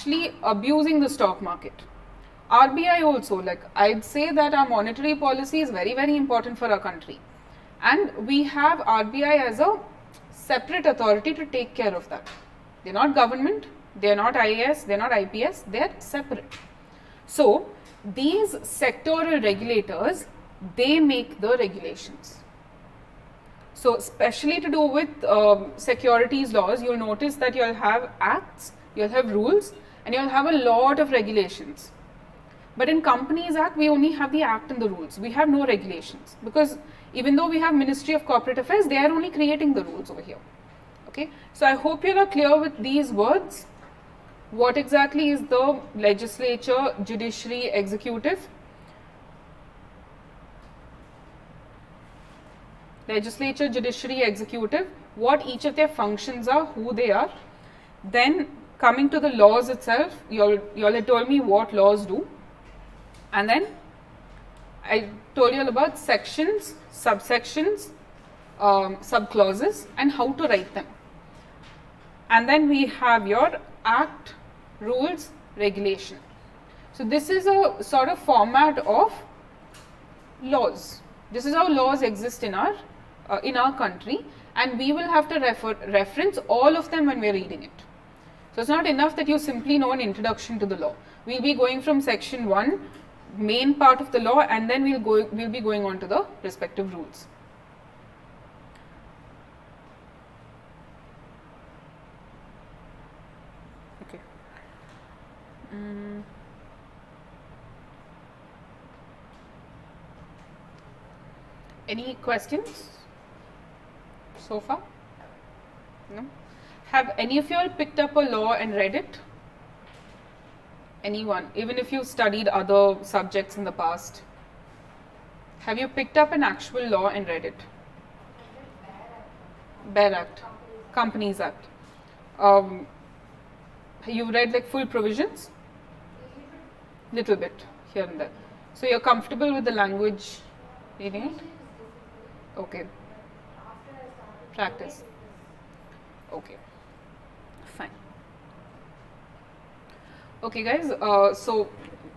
actually abusing the stock market. RBI also, like I'd say that our monetary policy is very, very important for our country. And we have RBI as a separate authority to take care of that. They're not government, they're not IAS, they're not IPS, they're separate. So these sectoral regulators, they make the regulations. So especially to do with securities laws, you'll notice that you'll have acts, you'll have rules, and you'll have a lot of regulations. But in Companies Act, we only have the act and the rules. We have no regulations, because even though we have Ministry of Corporate Affairs, they are only creating the rules over here. Okay, so I hope you are clear with these words. What exactly is the legislature, judiciary, executive? Legislature, judiciary, executive, what each of their functions are, who they are. Then coming to the laws itself, you all had told me what laws do. And then I told you all about sections, subsections, subclauses, and how to write them. And then we have your act, rules, regulation. So this is a sort of format of laws. This is how laws exist in our country, and we will have to reference all of them when we are reading it. So it's not enough that you simply know an introduction to the law. We'll be going from section 1, main part of the law, and then we'll be going on to the respective rules. Okay. Any questions so far? No? Have any of you all picked up a law and read it? Anyone, even if you studied other subjects in the past? Have you picked up an actual law and read it? BEAR Act, Companies Act. You read like full provisions? Little bit here and there. So you're comfortable with the language reading it? Okay. Practice. Okay. Fine. Okay guys, so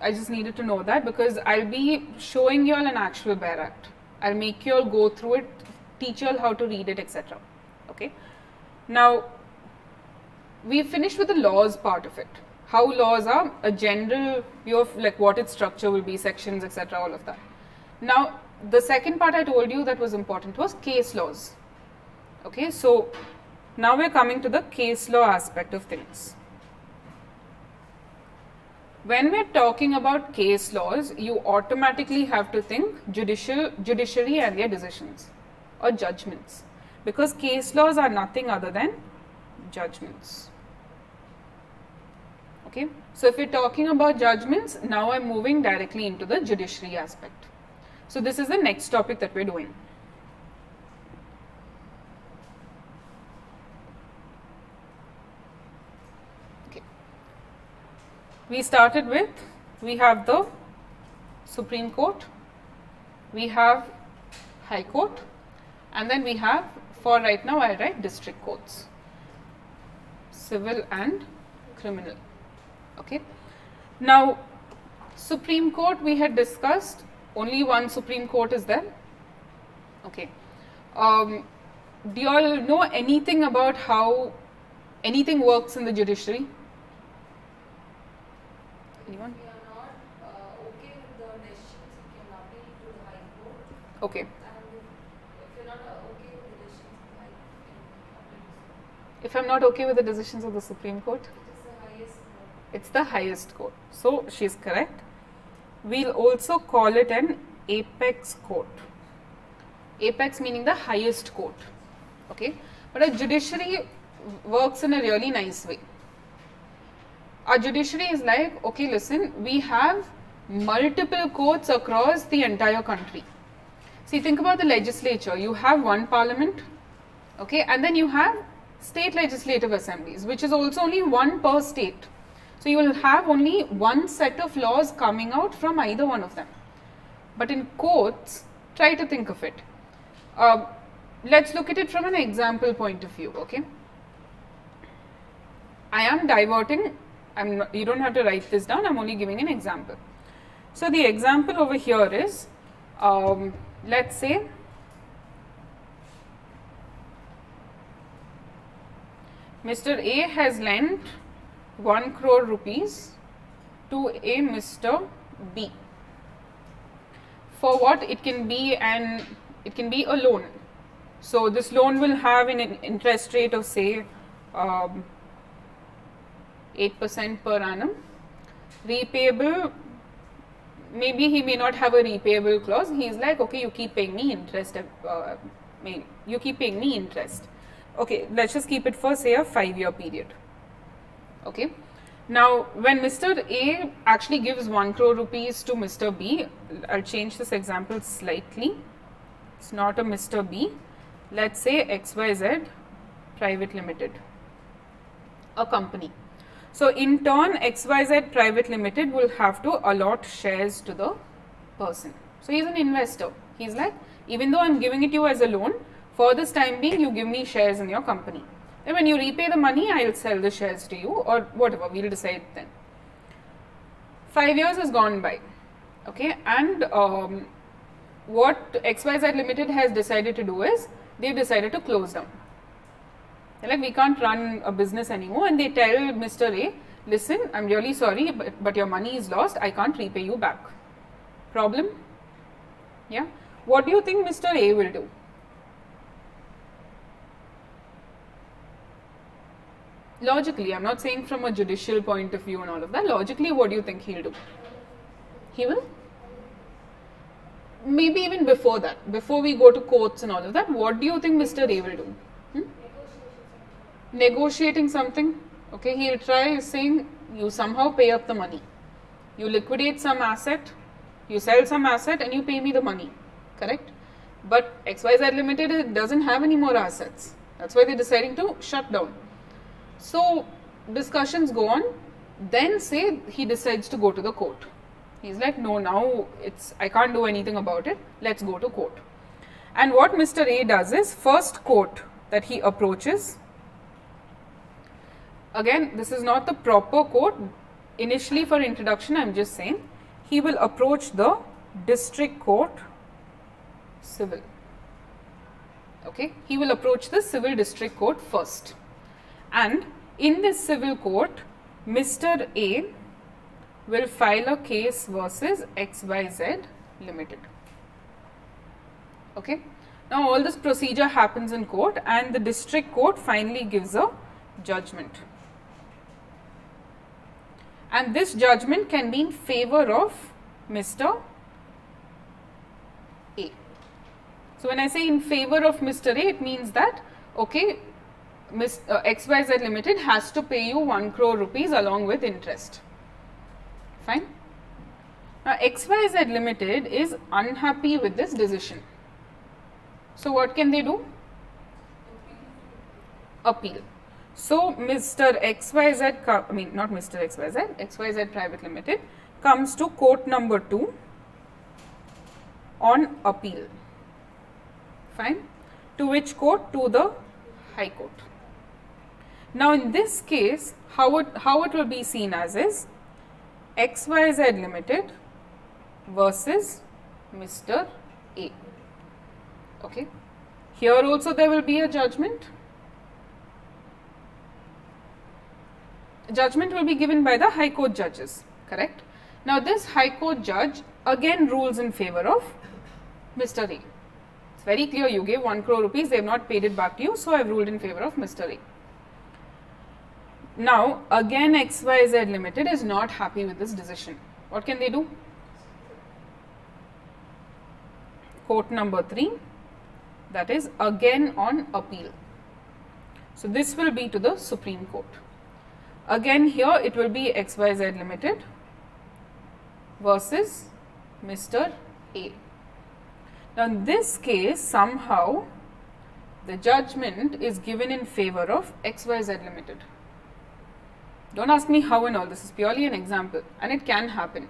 I just needed to know that, because I'll be showing you all an actual BEAR Act. I'll make you all go through it, teach you all how to read it, etc. Okay. Now, we finished with the laws part of it. How laws are, a general view of like what its structure will be, sections, etc. all of that. Now, the second part I told you that was important was case laws. Okay, so now we're coming to the case law aspect of things. When we're talking about case laws, you automatically have to think judiciary and their decisions or judgments, because case laws are nothing other than judgments. Okay, so if we're talking about judgments, now I'm moving directly into the judiciary aspect. So this is the next topic that we're doing. Okay. We started with, we have the Supreme Court, we have High Court, and then we have, for right now I'll write district courts, civil and criminal. Okay. Now, Supreme Court we had discussed. Only one Supreme Court is there. Okay. Do you all know anything about how anything works in the judiciary? Anyone? We are not okay with the decisions, we can appeal to the High Court. Okay. And if you're not okay with the decisions of the High Court, If I'm not okay with the decisions of the Supreme Court? it is the highest court. It's the highest court. So, she's correct. We'll also call it an apex court. Apex meaning the highest court. Okay. But a judiciary works in a really nice way. Our judiciary is like, okay, listen, we have multiple courts across the entire country. See, think about the legislature. You have one parliament, okay, and then you have state legislative assemblies, which is also only one per state. So you will have only one set of laws coming out from either one of them. But in courts, try to think of it. Let's look at it from an example point of view, okay. I am diverting you don't have to write this down, I'm only giving an example. So the example over here is, let's say Mr. A has lent 1 crore rupees to a Mr. B. For what? It can be a loan. So this loan will have an interest rate of say 8% per annum. Repayable, maybe he may not have a repayable clause. He is like, okay, you keep paying me interest. You keep paying me interest. Okay, let's just keep it for say a 5-year period. Okay. Now, when Mr. A actually gives 1 crore rupees to Mr. B, I'll change this example slightly. It's not a Mr. B. Let's say XYZ Private Limited, a company. So, in turn, XYZ Private Limited will have to allot shares to the person. So, he's an investor. He's like, even though I'm giving it to you as a loan, for this time being, you give me shares in your company. And when you repay the money, I'll sell the shares to you or whatever, we'll decide then. 5 years has gone by, okay, and what XYZ Limited has decided to do is, they've decided to close down. They're like, we can't run a business anymore, and they tell Mr. A, listen, I'm really sorry, but your money is lost, I can't repay you back. Problem? Yeah. What do you think Mr. A will do? Logically, I'm not saying from a judicial point of view and all of that. Logically, what do you think he'll do? He will? Maybe even before that, before we go to courts and all of that, what do you think Mr. A will do? Negotiating something. Okay, he'll try saying, you somehow pay up the money. You liquidate some asset, you sell some asset and you pay me the money. Correct? But XYZ Limited doesn't have any more assets. That's why they're deciding to shut down. So, discussions go on, then say he decides to go to the court. He's like, no, now I can't do anything about it, let's go to court. And what Mr. A does is, first court that he approaches, again, this is not the proper court, initially for introduction I'm just saying, he will approach the district court civil. Okay, he will approach the civil district court first. And in this civil court, Mr. A will file a case versus XYZ Limited. Okay. Now, all this procedure happens in court and the district court finally gives a judgment. And this judgment can be in favor of Mr. A. So, when I say in favor of Mr. A, it means that, okay, XYZ Limited has to pay you 1 crore rupees along with interest. Fine. Now, XYZ Limited is unhappy with this decision. So, what can they do? Appeal. So, Mr. XYZ, not Mr. XYZ, XYZ Private Limited comes to court number 2 on appeal. Fine. To which court? To the High Court. Now, in this case, how it will be seen as is XYZ Limited versus Mr. A. Okay. Here also there will be a judgment. Judgment will be given by the High Court judges, correct? Now, this High Court judge again rules in favor of Mr. A. It's very clear, you gave 1 crore rupees, they have not paid it back to you, so I have ruled in favor of Mr. A. Now, again XYZ Limited is not happy with this decision. What can they do? Court number 3, that is again on appeal. So, this will be to the Supreme Court. Again here it will be XYZ Limited versus Mr. A. Now, in this case, somehow the judgment is given in favor of XYZ Limited. Don't ask me how and all, this is purely an example and it can happen.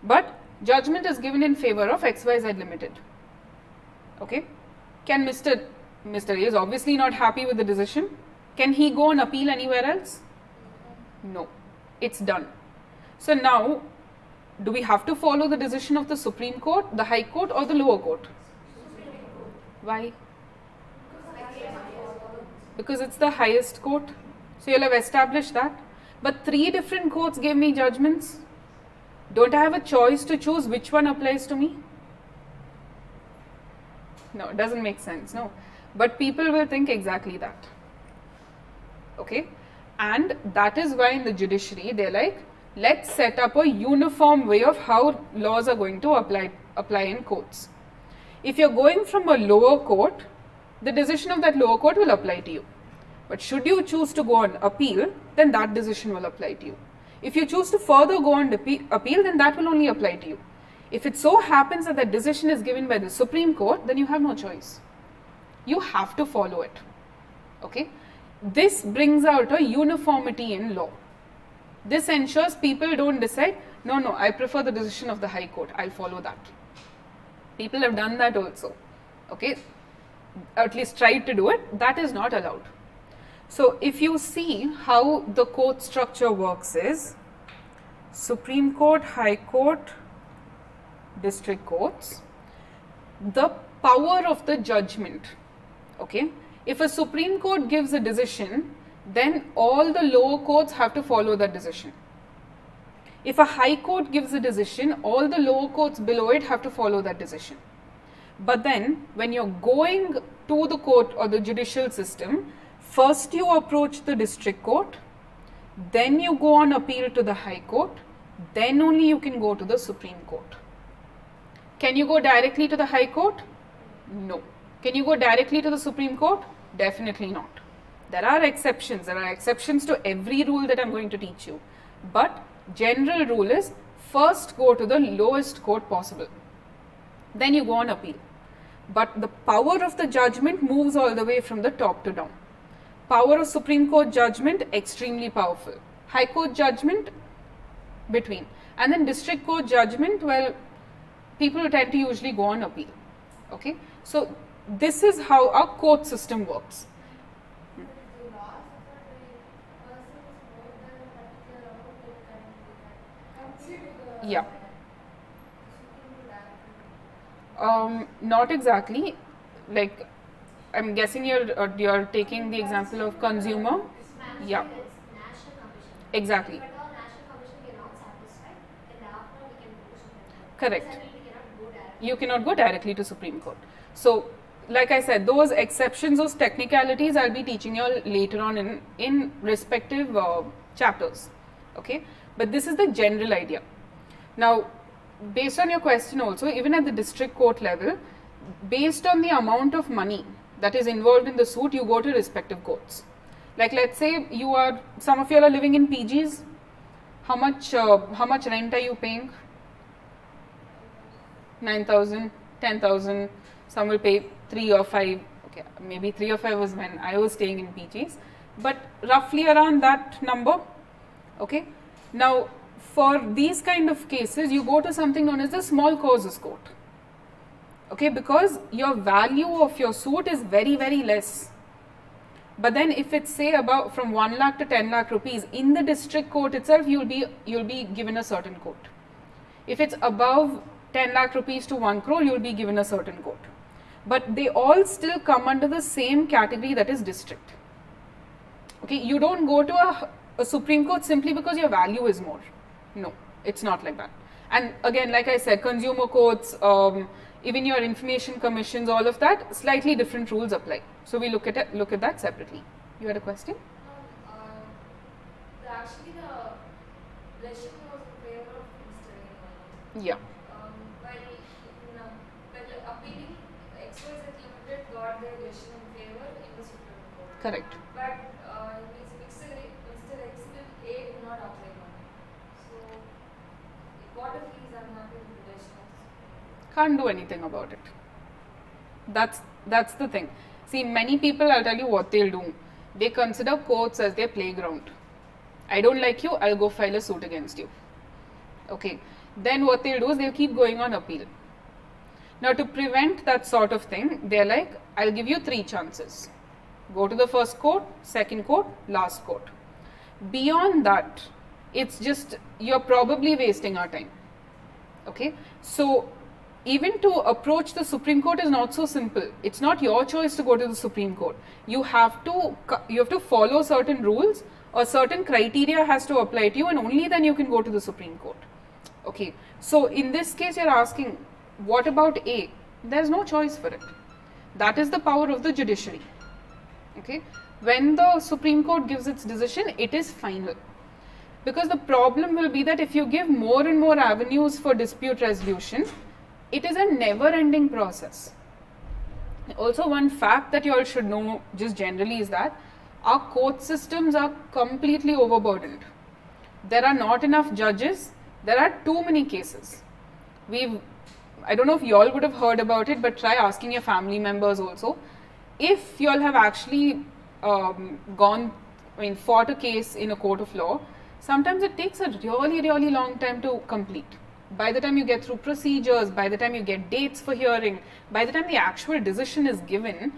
But judgment is given in favor of XYZ Limited. Okay. Can Mr. A is obviously not happy with the decision. Can he go and appeal anywhere else? No. it's done. So now, do we have to follow the decision of the Supreme Court, the High Court, or the lower court? Why? Because it's the highest court. So you'll have established that. But 3 different courts gave me judgments. Don't I have a choice to choose which one applies to me? No, it doesn't make sense, no. But people will think exactly that. Okay? And that is why in the judiciary, they're like, let's set up a uniform way of how laws are going to apply in courts. If you're going from a lower court, the decision of that lower court will apply to you. But should you choose to go on appeal, then that decision will apply to you. If you choose to further go on appeal, then that will only apply to you. If it so happens that the decision is given by the Supreme Court, then you have no choice. You have to follow it. Okay? This brings out a uniformity in law. This ensures people don't decide, no, I prefer the decision of the High Court, I'll follow that. People have done that also. Okay? At least tried to do it. That is not allowed. So if you see how the court structure works is Supreme Court, High Court, District Courts, the power of the judgment. Okay? If a Supreme Court gives a decision, then all the lower courts have to follow that decision. If a High Court gives a decision, all the lower courts below it have to follow that decision. But then when you're going to the court or the judicial system, first you approach the district court, then you go on appeal to the High Court, then only you can go to the Supreme Court. Can you go directly to the High Court? No. Can you go directly to the Supreme Court? Definitely not. There are exceptions. There are exceptions to every rule that I'm going to teach you. But general rule is first go to the lowest court possible. Then you go on appeal. But the power of the judgment moves all the way from the top to down. Power of Supreme Court judgment, extremely powerful. High Court judgment, between. And then District Court judgment, well, people tend to usually go on appeal. Okay? So this is how our court system works. Yeah. Not exactly. Like, I'm guessing you're taking the example of consumer. Yeah. Exactly. Correct. You cannot go directly to Supreme Court. So, like I said, those exceptions, those technicalities, I'll be teaching you all later on in respective chapters. Okay? But this is the general idea. Now, based on your question also, even at the district court level, based on the amount of money that is involved in the suit, you go to respective courts. Like, let's say some of you are living in PGs. How much rent are you paying? 9,000, 10,000. Some will pay 3 or 5. Okay, maybe 3 or 5 was when I was staying in PGs, but roughly around that number. Okay. Now, for these kind of cases, you go to something known as the small causes court. Okay, because your value of your suit is very, very less. But then if it's say about from 1 lakh to 10 lakh rupees, in the district court itself, you'll be given a certain quote. If it's above 10 lakh rupees to 1 crore, you'll be given a certain quote. But they all still come under the same category, that is district. Okay, you don't go to a Supreme Court simply because your value is more. No, it's not like that. And again, like I said, consumer courts, even your information commissions, all of that, slightly different rules apply. So we look at that separately. You had a question? Actually, the decision was in favor of Mr. Yeah. While appealing, XYZ Limited got their decision in favor in the Supreme Court. Correct. But Mr. Executive A did not apply money. So, what if he is unhappy with the decision? Can't do anything about it. That's the thing. See, many people, I'll tell you what they'll do. They consider courts as their playground. I don't like you, I'll go file a suit against you. Okay. Then what they'll do is they'll keep going on appeal. Now, to prevent that sort of thing, they're like, I'll give you 3 chances. Go to the first court, second court, last court. Beyond that, It's just, you're probably wasting our time. Okay, so even to approach the Supreme Court is not so simple. It's not your choice to go to the Supreme Court. You have to follow certain rules, or certain criteria has to apply to you, and only then you can go to the Supreme Court. Okay, so in this case you're asking, what about A? There's no choice for it. That is the power of the judiciary. Okay, when the Supreme Court gives its decision, it is final. Because the problem will be that if you give more and more avenues for dispute resolution, it is a never-ending process. Also, one fact that you all should know just generally is that our court systems are completely overburdened. There are not enough judges. There are too many cases. I don't know if you all would have heard about it, but try asking your family members also. If you all have actually fought a case in a court of law, sometimes it takes a really, really long time to complete. By the time you get through procedures, by the time you get dates for hearing, by the time the actual decision is given,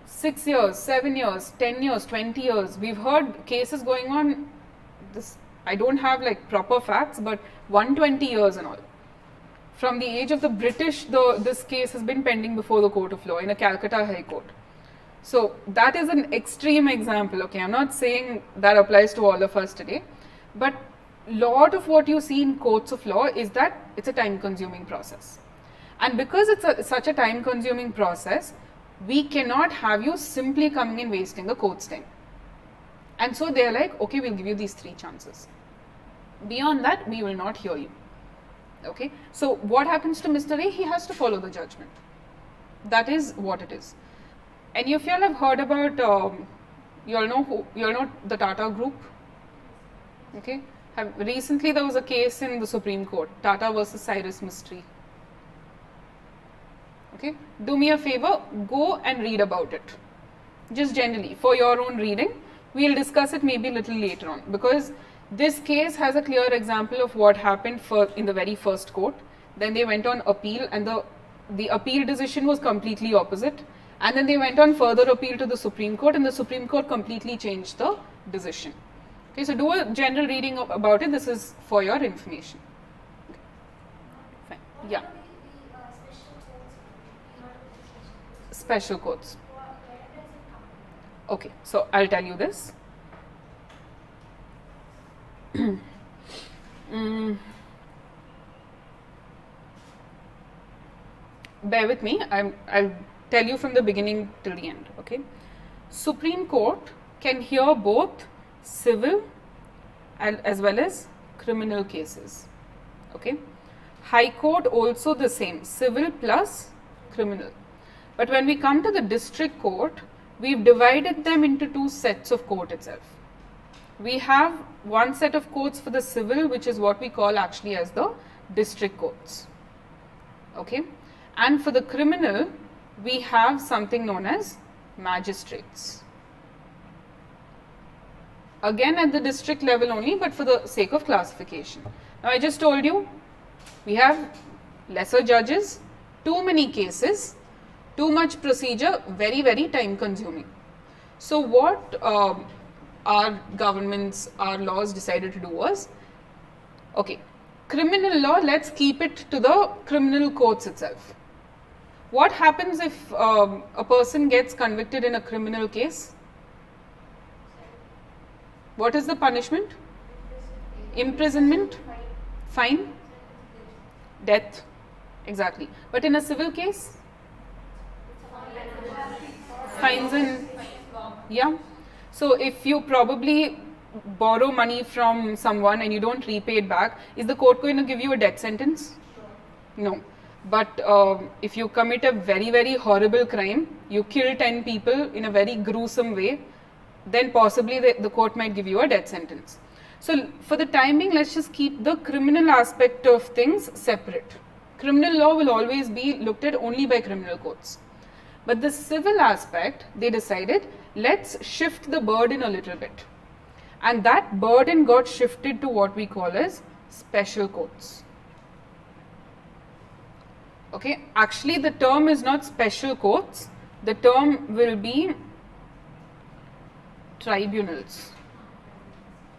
6 years, 7 years, 10 years, 20 years. We've heard cases going on, I don't have like proper facts, but 120 years and all. From the age of the British, this case has been pending before the Court of Law in a Calcutta High Court. So that is an extreme example. Okay, I'm not saying that applies to all of us today, but lot of what you see in courts of law is that it's a time-consuming process. And because it's such a time-consuming process, we cannot have you simply coming and wasting the court's time. And so they're like, okay, we'll give you these 3 chances. Beyond that, we will not hear you. Okay, so what happens to Mr. A? He has to follow the judgment. That is what it is. And if you all have heard about, you all know the Tata Group. Okay, recently there was a case in the Supreme Court, Tata versus Cyrus Mystery. Okay, do me a favor, go and read about it. Just generally, for your own reading. We'll discuss it maybe a little later on, because this case has a clear example of what happened in the very first court. Then they went on appeal, and the appeal decision was completely opposite. And then they went on further appeal to the Supreme Court, and the Supreme Court completely changed the decision. Okay, so do a general reading about it. This is for your information. Okay. Fine. Yeah. Special courts. Okay, so I'll tell you this. Bear with me. I'll tell you from the beginning till the end. Okay. Supreme Court can hear both civil as well as criminal cases. Okay. High Court also the same, civil plus criminal. But when we come to the district court, we've divided them into 2 sets of court itself. We have one set of courts for the civil, which is what we call actually as the district courts. Okay. And for the criminal, we have something known as magistrates. Again at the district level only, but for the sake of classification. Now I just told you, we have lesser judges, too many cases, too much procedure, very, very time consuming. So what our governments, our laws decided to do was, okay, criminal law, let's keep it to the criminal courts itself. What happens if a person gets convicted in a criminal case? What is the punishment? Imprisonment, fine, death, exactly. But in a civil case? Fines and, yeah. So if you probably borrow money from someone and you don't repay it back, is the court going to give you a death sentence? No. But if you commit a very, very horrible crime, you kill 10 people in a very gruesome way, then possibly the court might give you a death sentence. So for the time being, let's just keep the criminal aspect of things separate. Criminal law will always be looked at only by criminal courts. But the civil aspect, they decided, let's shift the burden a little bit. And that burden got shifted to what we call as special courts. Okay, actually the term is not special courts, the term will be tribunals.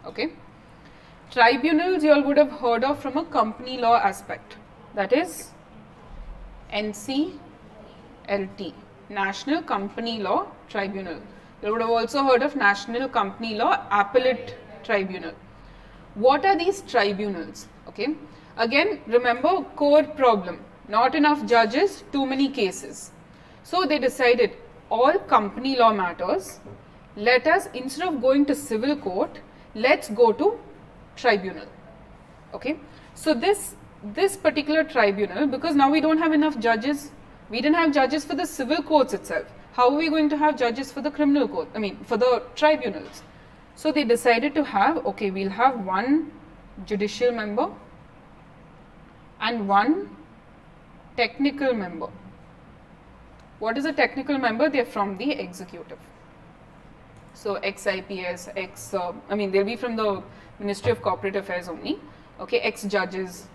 Okay, Tribunals you all would have heard of from a company law aspect, that is NCLT, National Company Law Tribunal. You would have also heard of National Company Law Appellate Tribunal. What are these tribunals? Okay, again remember core problem, not enough judges, too many cases. So they decided all company law matters, let us, instead of going to civil court, let's go to tribunal. Okay, so this particular tribunal, because now we don't have enough judges, we didn't have judges for the civil courts itself, how are we going to have judges for the criminal court, for the tribunals? So they decided to have, okay, we'll have one judicial member and one technical member. What is a technical member? They are from the executive. So ex-IPS, they'll be from the Ministry of Corporate Affairs only, okay, ex-judges,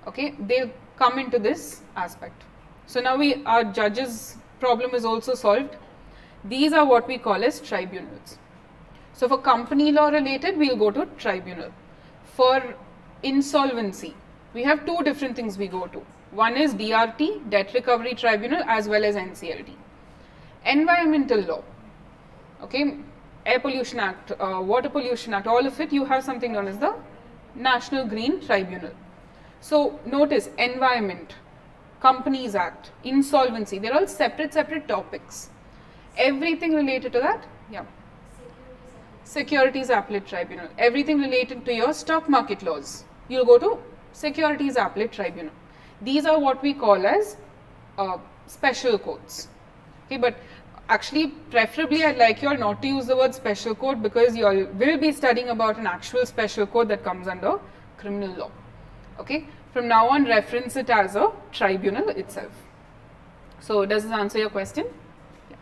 okay, they'll come into this aspect. So now our judges problem is also solved. These are what we call as tribunals. So for company law related, we'll go to tribunal. For insolvency, we have two different things we go to. One is DRT, Debt Recovery Tribunal, as well as NCLT. Environmental law, okay, Air Pollution Act, Water Pollution Act, all of it, you have something known as the National Green Tribunal. So notice Environment, Companies Act, Insolvency, they're all separate topics. Everything related to that, yeah. Securities Appellate Tribunal, everything related to your stock market laws, you'll go to Securities Appellate Tribunal. These are what we call as special courts. Okay, but actually preferably I'd like you all not to use the word special court, because you all will be studying about an actual special court that comes under criminal law. Okay, from now on reference it as a tribunal itself. So does this answer your question? Yeah.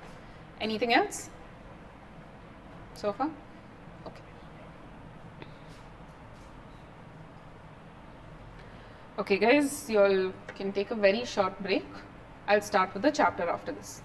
Anything else so far? Okay. Okay guys, you all can take a very short break. I'll start with the chapter after this.